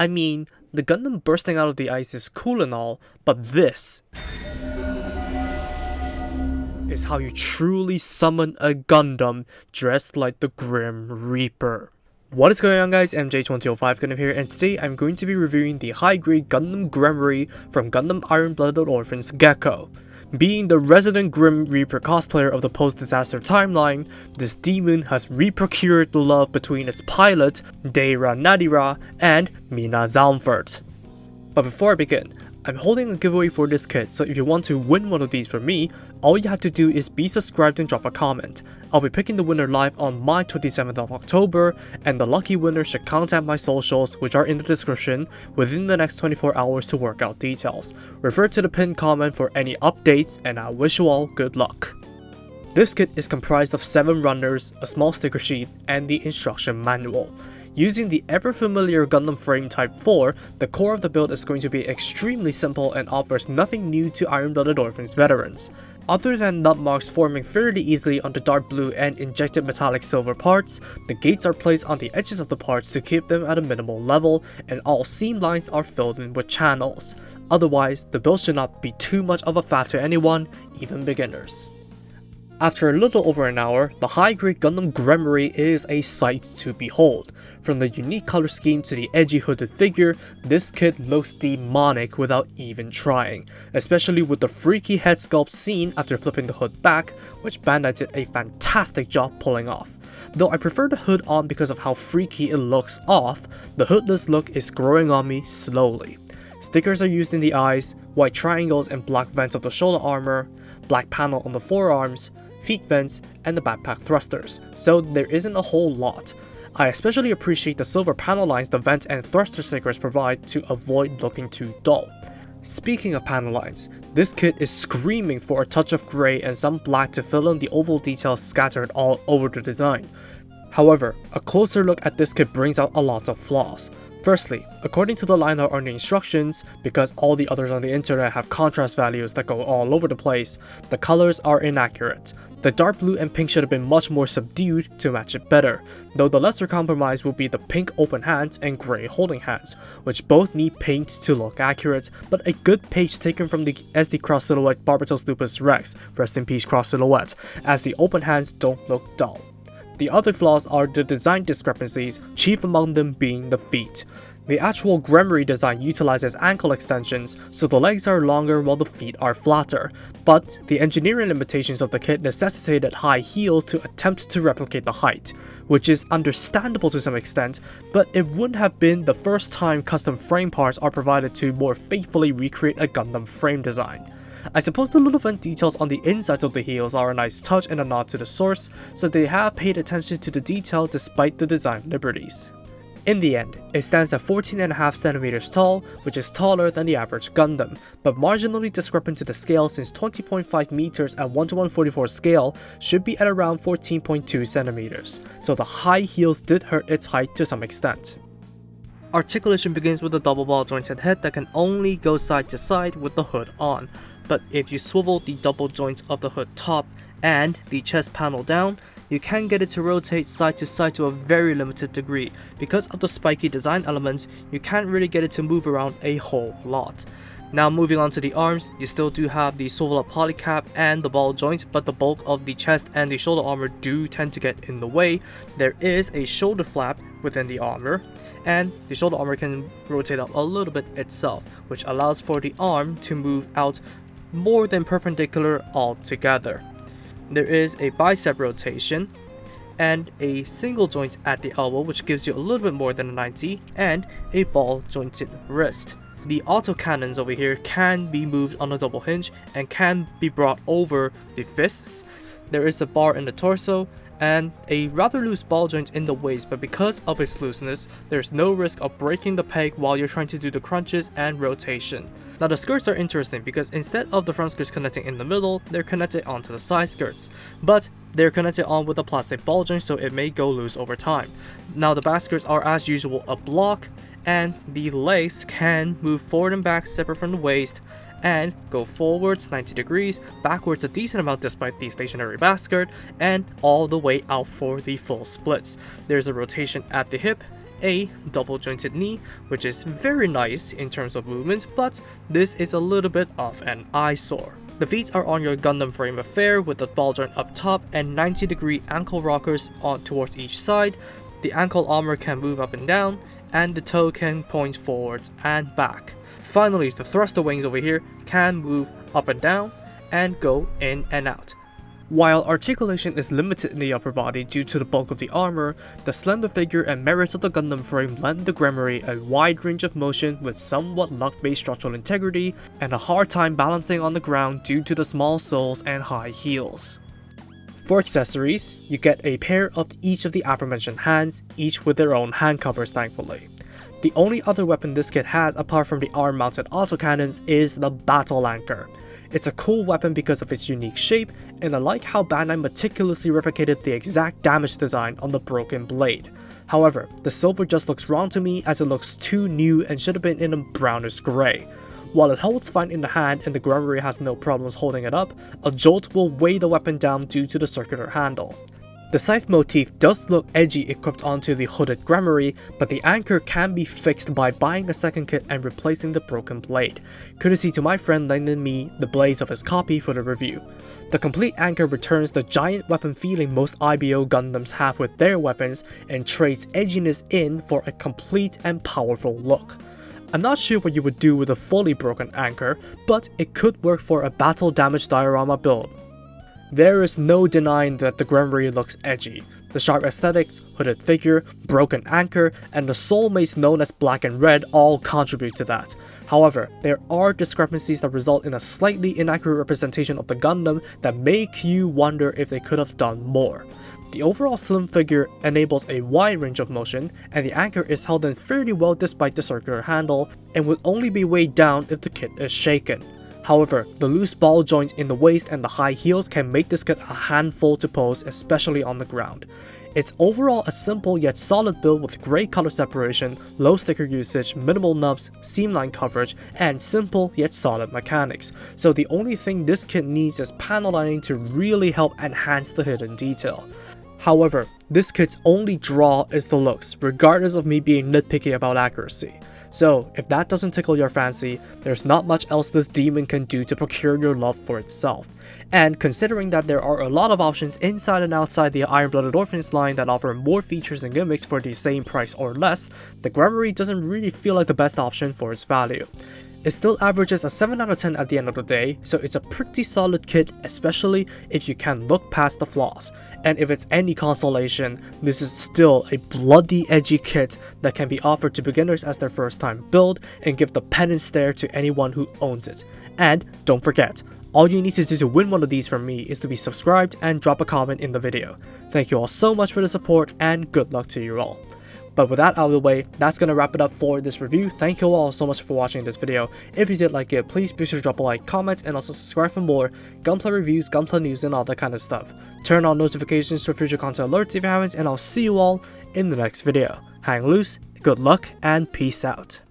I mean, the Gundam bursting out of the ice is cool and all, but this is how you truly summon a Gundam dressed like the Grim Reaper. What is going on, guys? MJ2005 Gundam here, and today I'm going to be reviewing the high-grade Gundam Gremory from Gundam Iron-Blooded Orphans Gekko. Being the resident Grim Reaper cosplayer of the post-disaster timeline, this demon has reprocured the love between its pilot, Deira Nadira, and Mina Zaunfurt. But before I begin, I'm holding a giveaway for this kit, so if you want to win one of these from me, all you have to do is be subscribed and drop a comment. I'll be picking the winner live on my 27th of October, and the lucky winner should contact my socials, which are in the description, within the next 24 hours to work out details. Refer to the pinned comment for any updates, and I wish you all good luck. This kit is comprised of 7 runners, a small sticker sheet, and the instruction manual. Using the ever-familiar Gundam frame Type 4, the core of the build is going to be extremely simple and offers nothing new to Iron-Blooded Orphans veterans. Other than nut marks forming fairly easily on the dark blue and injected metallic silver parts, the gates are placed on the edges of the parts to keep them at a minimal level, and all seam lines are filled in with channels. Otherwise, the build should not be too much of a faff to anyone, even beginners. After a little over an hour, the high-grade Gundam Gremory is a sight to behold. From the unique color scheme to the edgy hooded figure, this kit looks demonic without even trying, especially with the freaky head sculpt seen after flipping the hood back, which Bandai did a fantastic job pulling off. Though I prefer the hood on because of how freaky it looks off, the hoodless look is growing on me slowly. Stickers are used in the eyes, white triangles and black vents of the shoulder armor, black panel on the forearms, feet vents, and the backpack thrusters, so there isn't a whole lot. I especially appreciate the silver panel lines the vent and thruster stickers provide to avoid looking too dull. Speaking of panel lines, this kit is screaming for a touch of grey and some black to fill in the oval details scattered all over the design. However, a closer look at this kit brings out a lot of flaws. Firstly, according to the line art on the instructions, because all the others on the internet have contrast values that go all over the place, the colors are inaccurate. The dark blue and pink should have been much more subdued to match it better, though the lesser compromise will be the pink open hands and grey holding hands, which both need paint to look accurate, but a good page taken from the SD Cross Silhouette Barbatos Lupus Rex, rest in peace Cross Silhouette, as the open hands don't look dull. The other flaws are the design discrepancies, chief among them being the feet. The actual Gremory design utilizes ankle extensions, so the legs are longer while the feet are flatter, but the engineering limitations of the kit necessitated high heels to attempt to replicate the height, which is understandable to some extent, but it wouldn't have been the first time custom frame parts are provided to more faithfully recreate a Gundam frame design. I suppose the little vent details on the insides of the heels are a nice touch and a nod to the source, so they have paid attention to the detail despite the design liberties. In the end, it stands at 14.5 cm tall, which is taller than the average Gundam, but marginally discrepant to the scale since 20.5 meters at 1:144 scale should be at around 14.2 cm, so the high heels did hurt its height to some extent. Articulation begins with a double ball jointed head that can only go side to side with the hood on, but if you swivel the double joints of the hood top and the chest panel down, you can get it to rotate side to side to a very limited degree. Because of the spiky design elements, you can't really get it to move around a whole lot. Now moving on to the arms, you still do have the swivel up polycap and the ball joint, but the bulk of the chest and the shoulder armor do tend to get in the way. There is a shoulder flap within the armor, and the shoulder armor can rotate up a little bit itself, which allows for the arm to move out more than perpendicular altogether. There is a bicep rotation and a single joint at the elbow, which gives you a little bit more than a 90, and a ball jointed wrist. The autocannons over here can be moved on a double hinge and can be brought over the fists. There is a bar in the torso and a rather loose ball joint in the waist, but because of its looseness, there's no risk of breaking the peg while you're trying to do the crunches and rotation. Now the skirts are interesting because instead of the front skirts connecting in the middle, they're connected onto the side skirts, but they're connected on with a plastic ball joint, so it may go loose over time. Now the back skirts are as usual a block, and the legs can move forward and back separate from the waist, and go forwards 90 degrees, backwards a decent amount despite the stationary basket, and all the way out for the full splits. There's a rotation at the hip a double jointed knee, which is very nice in terms of movement, but this is a little bit of an eyesore. The feet are on your Gundam frame affair with the ball joint up top and 90-degree ankle rockers on towards each side. The ankle armor can move up and down, and the toe can point forwards and back. Finally, the thruster wings over here can move up and down and go in and out. While articulation is limited in the upper body due to the bulk of the armor, the slender figure and merits of the Gundam frame lend the Gremory a wide range of motion with somewhat luck-based structural integrity and a hard time balancing on the ground due to the small soles and high heels. For accessories, you get a pair of each of the aforementioned hands, each with their own hand covers thankfully. The only other weapon this kit has apart from the arm-mounted autocannons is the Battle Anchor. It's a cool weapon because of its unique shape, and I like how Bandai meticulously replicated the exact damage design on the broken blade. However, the silver just looks wrong to me as it looks too new and should have been in a brownish grey. While it holds fine in the hand and the Gremory has no problems holding it up, a jolt will weigh the weapon down due to the circular handle. The scythe motif does look edgy equipped onto the hooded Gremory, but the anchor can be fixed by buying a second kit and replacing the broken blade. Courtesy to my friend lending me the blades of his copy for the review. The complete anchor returns the giant weapon feeling most IBO Gundams have with their weapons and trades edginess in for a complete and powerful look. I'm not sure what you would do with a fully broken anchor, but it could work for a battle damage diorama build. There is no denying that the Gremory looks edgy. The sharp aesthetics, hooded figure, broken anchor, and the soulmates known as black and red all contribute to that. However, there are discrepancies that result in a slightly inaccurate representation of the Gundam that make you wonder if they could have done more. The overall slim figure enables a wide range of motion, and the anchor is held in fairly well despite the circular handle, and would only be weighed down if the kit is shaken. However, the loose ball joint in the waist and the high heels can make this kit a handful to pose, especially on the ground. It's overall a simple yet solid build with great color separation, low sticker usage, minimal nubs, seamline coverage, and simple yet solid mechanics. So the only thing this kit needs is panel lining to really help enhance the hidden detail. However, this kit's only draw is the looks, regardless of me being nitpicky about accuracy. So, if that doesn't tickle your fancy, there's not much else this demon can do to procure your love for itself. And considering that there are a lot of options inside and outside the Iron-Blooded Orphans line that offer more features and gimmicks for the same price or less, the Gremory doesn't really feel like the best option for its value. It still averages a 7 out of 10 at the end of the day, so it's a pretty solid kit, especially if you can look past the flaws. And if it's any consolation, this is still a bloody edgy kit that can be offered to beginners as their first time build and give the penance stare to anyone who owns it. And don't forget, all you need to do to win one of these from me is to be subscribed and drop a comment in the video. Thank you all so much for the support and good luck to you all. But with that out of the way, that's gonna wrap it up for this review. Thank you all so much for watching this video. If you did like it, please be sure to drop a like, comment, and also subscribe for more Gunpla reviews, Gunpla news, and all that kind of stuff. Turn on notifications for future content alerts if you haven't, and I'll see you all in the next video. Hang loose, good luck, and peace out.